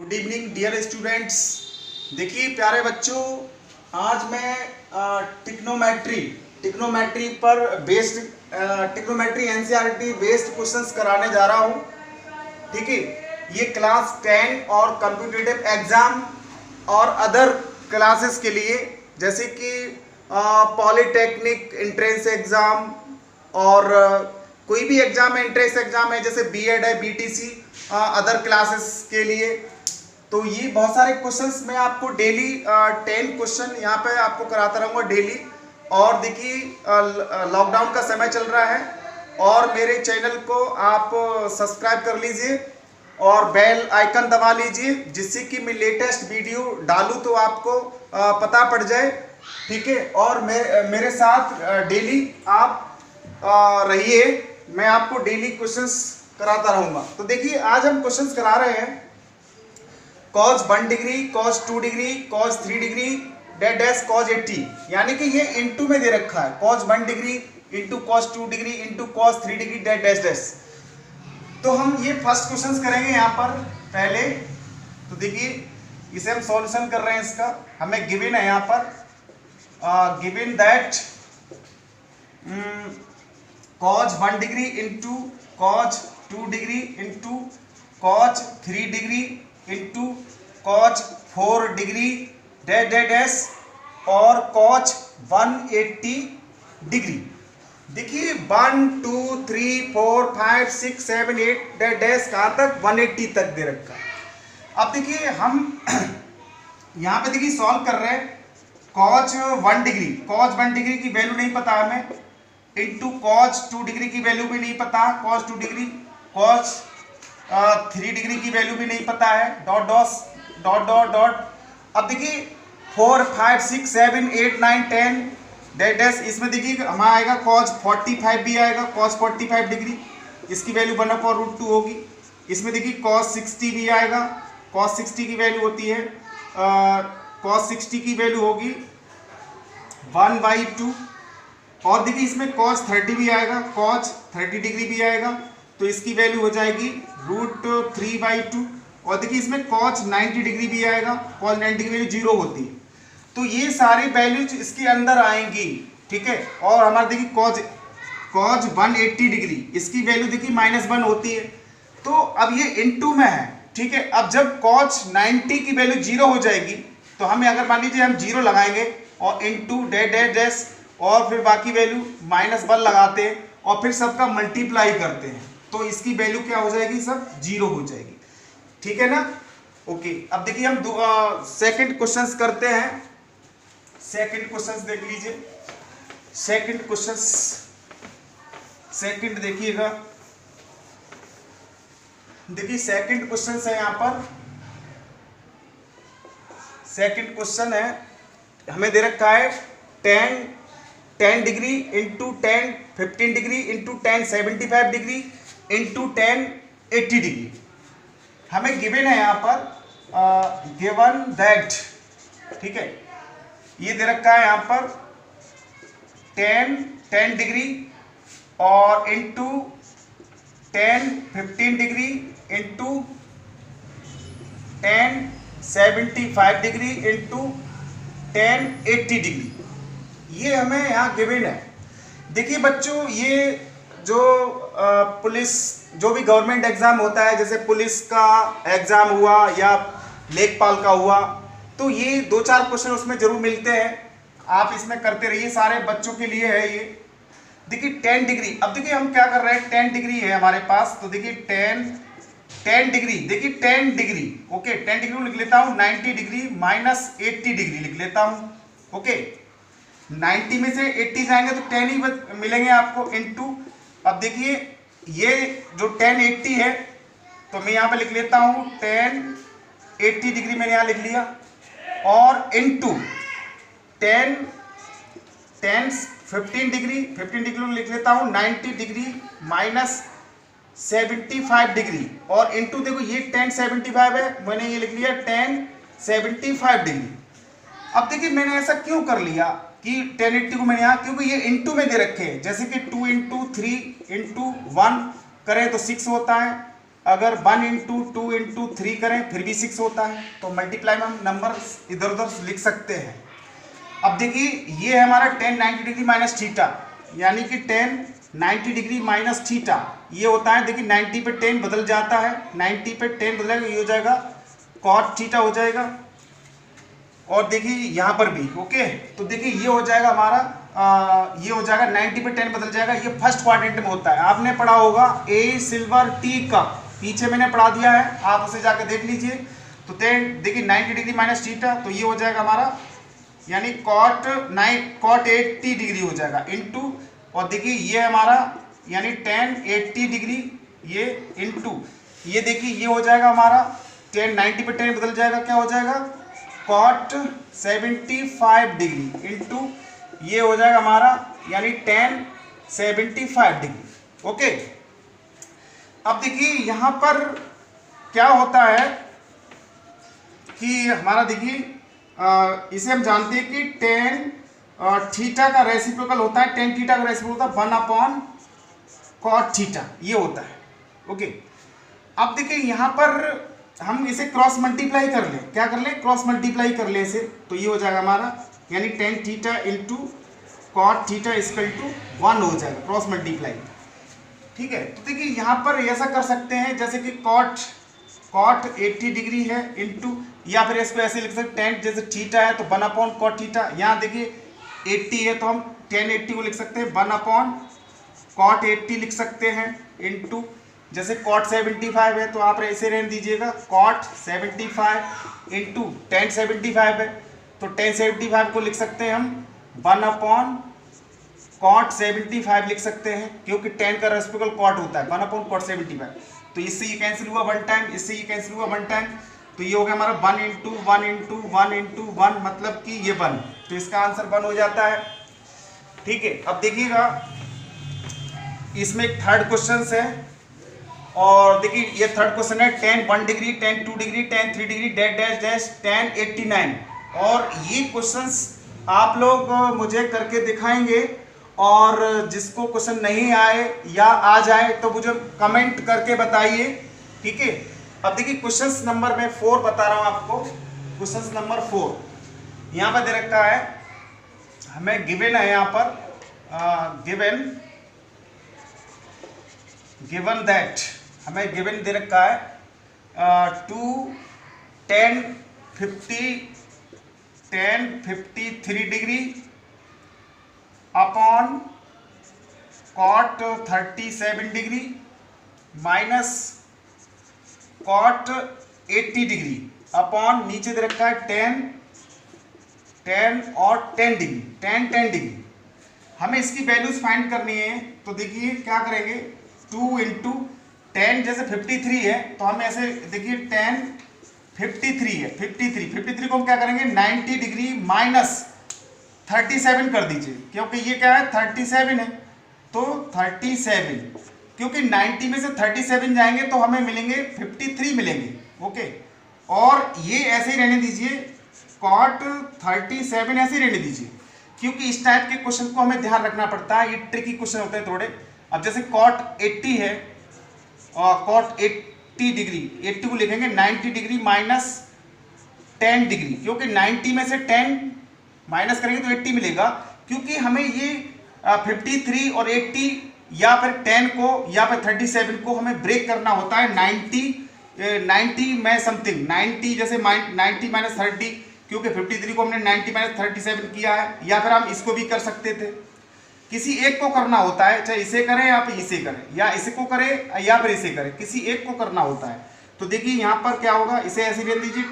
Good evening dear students. देखिए प्यारे बच्चों, आज मैं टिक्नोमेट्री पर बेस्ड टिक्नोमेट्री एनसीईआरटी बेस्ड क्वेश्चंस कराने जा रहा हूँ। ठीक है, ये क्लास 10 और कॉम्पिटिटिव एग्जाम और अदर क्लासेस के लिए, जैसे कि पॉलिटेक्निक एंट्रेंस एग्जाम और कोई भी एग्जाम है, एंट्रेंस एग्जाम है, जैसे बीएड है, बीटीसी, अदर क्लासेस के लिए। तो ये बहुत सारे क्वेश्चंस मैं आपको डेली 10 क्वेश्चन यहाँ पे आपको कराता रहूँगा डेली। और देखिए लॉकडाउन का समय चल रहा है और मेरे चैनल को आप सब्सक्राइब कर लीजिए और बेल आइकन दबा लीजिए, जिससे कि मैं लेटेस्ट वीडियो डालूँ तो आपको पता पड़ जाए। ठीक है, और मेरे साथ डेली आप रहिए, मैं आपको डेली क्वेश्चंस कराता रहूँगा। तो देखिए आज हम क्वेश्चंस करा रहे हैं cos 1 degree, cos 2 degree, cos 3 degree, dash cos 80, यानी कि ये इनटू में दे रखा है, cos 1 degree into cos 2 degree into cos 3 degree dash. तो हम ये फर्स्ट क्वेश्चन करेंगे यहाँ पर पहले। तो देखिए इसे हम सॉल्यूशन कर रहे हैं, इसका हमें गिवन है यहाँ पर given that cos 1 degree into cos 2 degree into cos 3 degree into cos 4 degree dash और cos 180 डिग्री। देखिए 1 2 3 4 5 6 7 8 डैश कहाँ तक 180 तक दे रखा है। अब देखिए हम यहाँ पे देखिए सॉल्व कर रहे हैं cos 1 डिग्री की वैल्यू नहीं पता हमें, इंटू cos 2 डिग्री की वैल्यू भी नहीं पता, cos 2 डिग्री, cos 3 डिग्री की वैल्यू भी नहीं पता है, डॉट। अब देखिए 4 5 6 7 8 9 10 डैश, इसमें देखिए हमारा आएगा cos 45 भी आएगा, cos 45 डिग्री, इसकी वैल्यू 1/√2 होगी। इसमें देखिए cos 60 भी आएगा, cos 60 की वैल्यू होती है cos 60 की वैल्यू होगी 1/2। और देखिए इसमें cos 30 भी आएगा, cos 30 डिग्री भी आएगा, तो इसकी वैल्यू हो जाएगी √3/2। और देखिए इसमें cos 90 डिग्री भी आएगा, cos 90 की वैल्यू 0 होती है। तो ये सारी वैल्यूज इसके अंदर आएंगी। ठीक है, और हमारे देखिए cos 180 डिग्री, इसकी वैल्यू देखिए -1 होती है। तो अब ये इनटू में है। ठीक है, अब जब cos 90 की वैल्यू 0 हो जाएगी तो हमें, अगर मान लीजिए हम 0 लगाएंगे और इंटू डैश और फिर बाकी वैल्यू -1 लगाते हैं और फिर सबका मल्टीप्लाई करते हैं, तो इसकी वैल्यू क्या हो जाएगी, सब 0 हो जाएगी। ठीक है ना, ओके। अब देखिए हम सेकंड क्वेश्चंस करते हैं। सेकंड क्वेश्चंस देख लीजिए, सेकंड देखिएगा। देखिए सेकंड क्वेश्चन है यहाँ पर, सेकंड क्वेश्चन है, हमें दे रखा है 10 degree into 10 15 degree into 10 75 degree into 10 80 degree. हमें गिवन है यहाँ पर गिवन दैट, ठीक है, ये दे रखा है यहाँ पर 10 डिग्री और into 15 degree into 75 degree into 80 degree. ये हमें यहाँ गिवन है। देखिए बच्चों, ये जो पुलिस, जो भी गवर्नमेंट एग्जाम होता है, जैसे पुलिस का एग्जाम हुआ या लेखपाल का हुआ, तो ये 2-4 क्वेश्चन उसमें जरूर मिलते हैं। आप इसमें करते रहिए, सारे बच्चों के लिए है ये। देखिए 10 डिग्री, अब देखिए हम क्या कर रहे हैं, 10 डिग्री है हमारे पास, तो देखिए 10 डिग्री, देखिए 10 डिग्री, ओके, 10 डिग्री लिख लेता हूँ, 90 डिग्री -80 डिग्री लिख लेता हूँ, ओके। 90 में से 80 जाएंगे तो 10 ही मिलेंगे आपको, इनटू, अब देखिए ये जो 10 80 है, तो मैं यहाँ पे लिख लेता हूँ 10 80 डिग्री मैंने यहाँ लिख लिया, और इनटू 10 15 डिग्री लिख लेता हूँ, 90 डिग्री -75 डिग्री, और इनटू देखो ये 1075 है, मैंने ये लिख लिया 1075 डिग्री। अब देखिए मैंने ऐसा क्यों कर लिया कि 1080 को मैंने यहाँ, क्योंकि ये इनटू में दे रखे हैं, जैसे कि 2 × 3 × 1 करें तो 6 होता है, अगर 1 इंटू 2 इंटू 3 करें फिर भी 6 होता है, तो मल्टीप्लाई में हम नंबर इधर उधर लिख सकते हैं। अब देखिए ये है हमारा tan 90 डिग्री माइनस थीटा, यानी कि tan 90 डिग्री माइनस थीटा ये होता है। देखिए 90 पे tan बदल जाता है, 90 पे tan बदलेगा, ये हो जाएगा cot थीटा हो जाएगा। और देखिए यहाँ पर भी ओके, तो देखिए ये हो जाएगा हमारा ये हो जाएगा 90 पे tan बदल जाएगा। ये फर्स्ट क्वाड्रेंट में होता है, आपने पढ़ा होगा ए सिल्वर टी कप, पीछे मैंने पढ़ा दिया है, आप उसे जाकर देख लीजिए। तो देखिए 90 डिग्री माइनस थीटा, तो ये हो जाएगा हमारा यानी cot 80 डिग्री हो जाएगा इनटू, और देखिए ये हमारा यानी tan 80 डिग्री ये इनटू, ये देखिए ये हो जाएगा हमारा tan 90 पे tan बदल जाएगा, क्या हो जाएगा cot 75 डिग्री इनटू, ये हो जाएगा हमारा यानी tan 75 डिग्री। ओके, अब देखिए यहां पर क्या होता है कि हमारा देखिए इसे हम जानते हैं कि tan थीटा का रेसिप्रोकल होता है, tan थीटा का रेसिप्रोकल होता है 1 अपॉन cot थीटा, ये होता है। ओके, अब देखिए यहाँ पर हम इसे क्रॉस मल्टीप्लाई कर लें, क्या कर लें, क्रॉस मल्टीप्लाई कर लें इसे, तो ये हो जाएगा हमारा यानी tan theta into cot theta equal to 1 हो जाएगा, क्रॉस मल्टीप्लाई। ठीक है, तो देखिए यहाँ पर ऐसा कर सकते हैं जैसे कि cot 80 डिग्री है इनटू, या फिर इसको ऐसे लिख सकते हैं tan जैसे थीटा है तो 1 अपॉन cot थीटा, यहाँ देखिए 80 है तो हम tan 80 को लिख सकते हैं 1 अपॉन cot 80 लिख सकते हैं इनटू, जैसे cot 75 है तो आप ऐसे रहने दीजिएगा cot 75 इनटू tan 75 है तो tan 75 को लिख सकते हैं हम 1 अपॉन cot 75 लिख सकते हैं, क्योंकि tan का रेसिप्रोकल cot होता है 1 अपॉन cot 75। तो इससे ये कैंसिल हुआ 1 टाइम, इससे ये कैंसिल हुआ 1 टाइम, तो ये हो गया हमारा 1 इंटू 1 इंटू 1 इंटू 1 मतलब कि ये 1, तो इसका आंसर 1 हो जाता है। ठीक है, अब देखिएगा इसमें एक थर्ड क्वेश्चन है, और देखिए ये थर्ड क्वेश्चन है tan 1 degree, tan 2 degree, tan 3 degree, dash dash dash tan 89, और ये क्वेश्चंस आप लोग मुझे करके दिखाएंगे, और जिसको क्वेश्चन नहीं आए या आ जाए तो मुझे कमेंट करके बताइए। ठीक है, अब देखिए क्वेश्चन नंबर मैं 4 बता रहा हूं आपको, क्वेश्चन नंबर 4 यहाँ पर दे रखा है, हमें गिवन है यहाँ पर गिवन दैट, हमें गिवन दे रखा है tan 53 degree upon cot 37 degree minus cot 80 degree upon नीचे दे रखा है tan और 10 डिग्री, tan 10 डिग्री। हमें इसकी वैल्यूज फाइंड करनी है, तो देखिए क्या करेंगे 2 इंटू tan जैसे 53 है तो हम ऐसे देखिए tan 53 है, 53 को हम क्या करेंगे 90 डिग्री माइनस 37 कर दीजिए, क्योंकि ये क्या है 37 है, तो 37 क्योंकि 90 में से 37 जाएंगे तो हमें मिलेंगे 53 मिलेंगे। ओके, और ये ऐसे ही रहने दीजिए cot 37 ऐसे ही रहने दीजिए, क्योंकि इस टाइप के क्वेश्चन को हमें ध्यान रखना पड़ता है, ये ट्रिकी क्वेश्चन होते हैं थोड़े। अब जैसे cot 80 है और cot 80 डिग्री, 80 को लिखेंगे 90 डिग्री माइनस 10 डिग्री, क्योंकि 90 में से 10 माइनस करेंगे तो 80 मिलेगा, क्योंकि हमें ये 53 और 80 या फिर 10 को या फिर 37 को हमें ब्रेक करना होता है 90 में समथिंग, 90 जैसे 90 माइनस 30, क्योंकि 53 को हमने 90 माइनस 37 किया है, या फिर हम इसको भी कर सकते थे, किसी एक को करना होता है, चाहे इसे करें या फिर इसे करें, या इसे को करें या फिर इसे करें, किसी एक को करना होता है। तो देखिए यहाँ पर क्या होगा, इसे ऐसे रहने दीजिए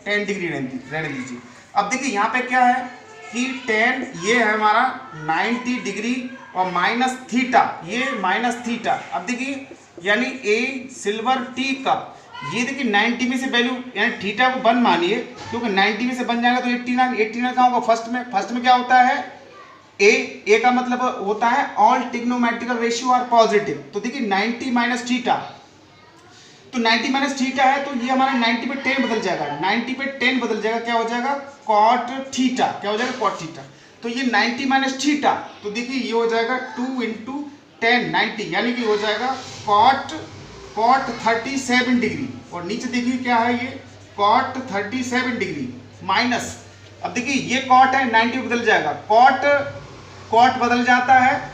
10 डिग्री रहने दीजिए। अब देखिए यहाँ पे क्या है कि tan ये है हमारा 90 डिग्री और माइनस थीटा, ये माइनस थीटा। अब देखिए यानी ए सिल्वर टी कप, ये देखिए 90 में से वैल्यू यानी थीटा को 1 मानिए, क्योंकि 90 में से बन जाएगा तो 89 कहाँ होगा फर्स्ट में क्या होता है ए का मतलब होता है all trigonometrical ratio are positive. तो देखिए 90 माइनस थीटा, तो 90 माइनस थीटा है तो ये हमारा 90 पे 10 बदल जाएगा, 90 पे 10 बदल जाएगा, क्या हो जाएगा cot थीटा, क्या हो जाएगा cot थीटा। तो ये 90 माइनस थीटा, तो देखिए ये हो जाएगा 2 इंटू 10 90, यानी कि हो जाएगा cot कॉट 37 डिग्री, और नीचे देखिए क्या है ये कॉट 37 डिग्री माइनस, अब देखिए ये कॉट है 90 बदल जाएगा, कॉट बदल जाता है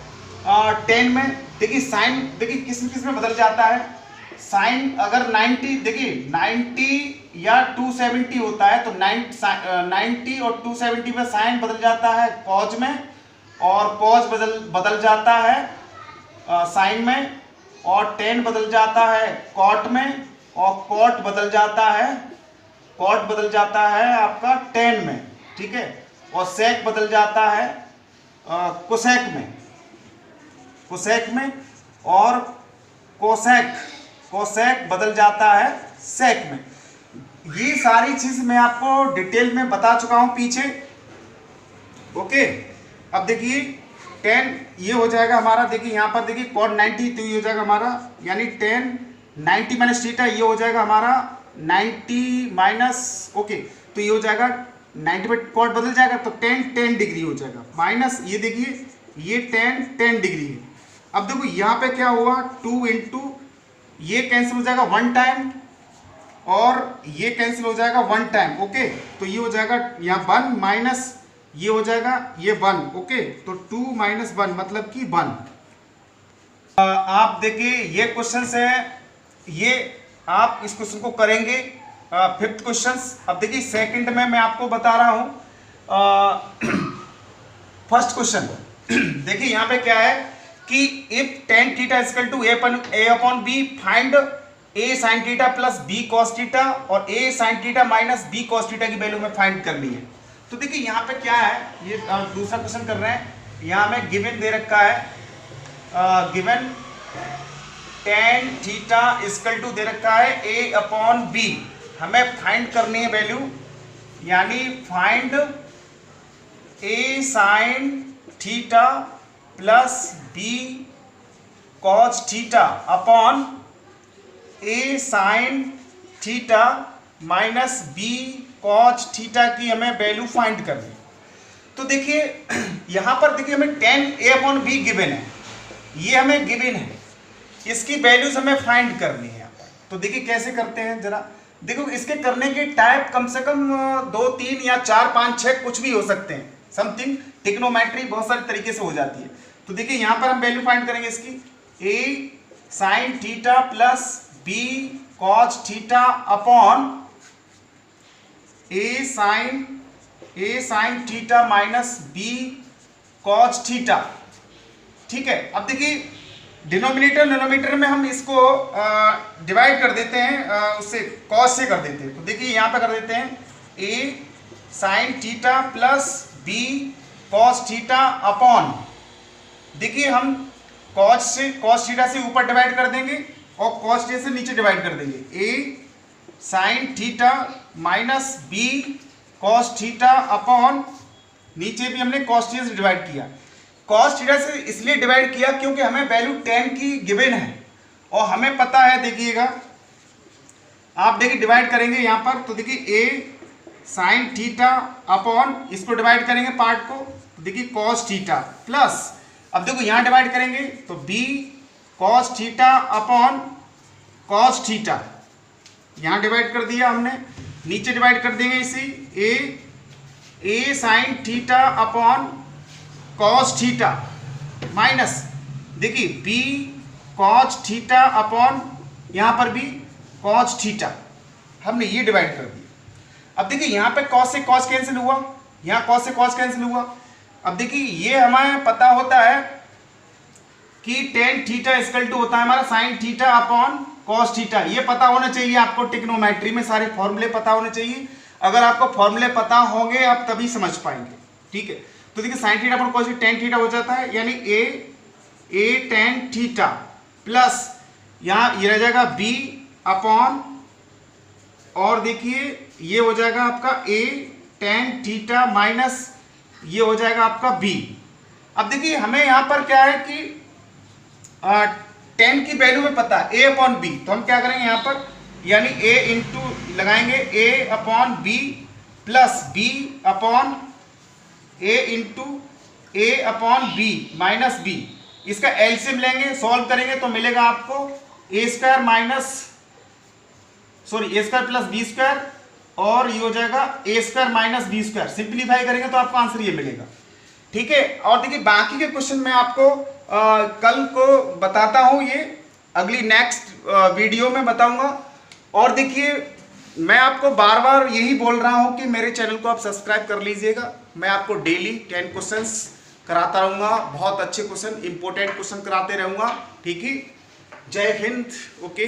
10 में, देखिए साइन देखिए किस में बदल जाता है, साइन अगर 90 देखिए 90 या 270 होता है तो 90 और 270 में साइन बदल जाता है कॉज में, और कॉज बदल जाता है साइन में, और 10 बदल जाता है कॉट में, और कॉट बदल जाता है आपका 10 में, ठीक है, और सेक बदल जाता है कोसेक में, और कोसेक बदल जाता है सेक में। ये सारी चीज मैं आपको डिटेल में बता चुका हूं पीछे। ओके, अब देखिए 10 ये हो जाएगा हमारा, देखिए यहाँ पर देखिए कॉट 90 तो ये हो जाएगा हमारा, यानी 10 90 माइनस थीटा ये हो जाएगा हमारा 90 माइनस, ओके तो ये हो जाएगा 90 में कॉट बदल जाएगा तो 10 डिग्री हो जाएगा, माइनस ये देखिए ये 10 डिग्री है। अब देखो यहाँ पे क्या हुआ 2 इंटू ये कैंसिल हो जाएगा 1 टाइम, और ये कैंसिल हो जाएगा 1 टाइम, ओके तो ये हो जाएगा यहाँ 1 माइनस ये हो जाएगा ये 1, ओके तो 2 माइनस 1 मतलब कि 1। आप देखिए ये क्वेश्चन है, ये आप इस क्वेश्चन को करेंगे 5th क्वेश्चन। अब देखिए सेकंड में मैं आपको बता रहा हूं फर्स्ट क्वेश्चन। देखिए यहाँ पे क्या है कि if tan theta equal to a upon b find a sin theta plus b cos theta और a sin theta minus b cos theta की वैल्यू में फाइंड करनी है। तो देखिए यहाँ पे क्या है, ये दूसरा क्वेश्चन कर रहे हैं, यहाँ में गिवन दे रखा है, given tan theta equal to दे रखा है a अपॉन b, हमें फाइंड करनी है वैल्यू, यानी find a sin theta plus b cos theta upon a sin theta minus b cos theta की हमें वैल्यू फाइंड करनी। तो देखिए यहां पर देखिए हमें tan a upon b given है, ये हमें गिवन है, इसकी वैल्यूज हमें फाइंड करनी है यहाँ पर। तो देखिए कैसे करते हैं जरा देखो, इसके करने के टाइप कम से कम 2 3 या 4 5 6 कुछ भी हो सकते हैं, समथिंग ट्रिग्नोमेट्री बहुत सारे तरीके से हो जाती है। तो देखिए यहाँ पर हम वैल्यू फाइंड करेंगे इसकी, a sin theta plus b cos theta upon a sin theta minus b cos theta, ठीक है। अब देखिए डिनोमिनेटर नोमिनेटर में हम इसको डिवाइड कर देते हैं, उससे cos से कर देते हैं। तो देखिए यहाँ पे कर देते हैं a sin theta plus b cos theta upon, देखिए हम cos थीटा से ऊपर डिवाइड कर देंगे और cos थीटा से नीचे डिवाइड कर देंगे, a sin theta minus b cos theta upon, नीचे भी हमने cos थीटा से डिवाइड किया, cos थीटा से इसलिए डिवाइड किया क्योंकि हमें वैल्यू 10 की गिवन है और हमें पता है, देखिएगा आप देखिए डिवाइड करेंगे यहाँ पर, तो देखिए a sin थीटा अपॉन, इसको डिवाइड करेंगे पार्ट को, तो देखिए cos थीटा प्लस, अब देखो यहाँ डिवाइड करेंगे तो b cos theta upon cos theta, यहाँ डिवाइड कर दिया हमने, नीचे डिवाइड कर देंगे इसी a sin theta upon cos theta minus, देखिए b cos थीटा अपॉन यहाँ पर भी cos थीटा, हमने ये डिवाइड कर दिया। अब देखिए यहाँ पे cos से cos कैंसिल हुआ, यहाँ cos से cos कैंसिल हुआ। अब देखिए ये हमें पता होता है कि tan थीटा इक्वल टू होता है हमारा sin theta upon cos theta, ये पता होना चाहिए आपको, ट्रिग्नोमेट्री में सारे फॉर्मूले पता होने चाहिए। अगर आपको फॉर्मूले पता होंगे आप तभी समझ पाएंगे, ठीक है। तो देखिए sin theta upon cos tan theta हो जाता है, यानी a tan थीटा प्लस यहाँ ये रह जाएगा b अपॉन, और देखिए ये हो जाएगा आपका a tan थीटा माइनस ये हो जाएगा आपका b। अब देखिए हमें यहाँ पर क्या है कि 10 की वैल्यू में पता है a अपॉन b, तो हम क्या करेंगे यहाँ पर, यानी a इंटू लगाएंगे a upon b plus b upon a into a upon b minus b, इसका एलसीएम लेंगे, सॉल्व करेंगे तो मिलेगा आपको A square plus B square, और ये हो जाएगा A square minus B square. Simplify करेंगे तो आपको आंसर ये मिलेगा। ठीक है, और देखिए बाकी के क्वेश्चन मैं आपको कल को बताता हूं, ये अगली नेक्स्ट वीडियो में बताऊंगा। और देखिए मैं आपको बार बार यही बोल रहा हूं कि मेरे चैनल को आप सब्सक्राइब कर लीजिएगा। मैं आपको डेली 10 क्वेश्चंस कराता रहूंगा, बहुत अच्छे क्वेश्चन, इंपॉर्टेंट क्वेश्चन कराते रहूंगा। ठीक है, जय हिंद। ओके।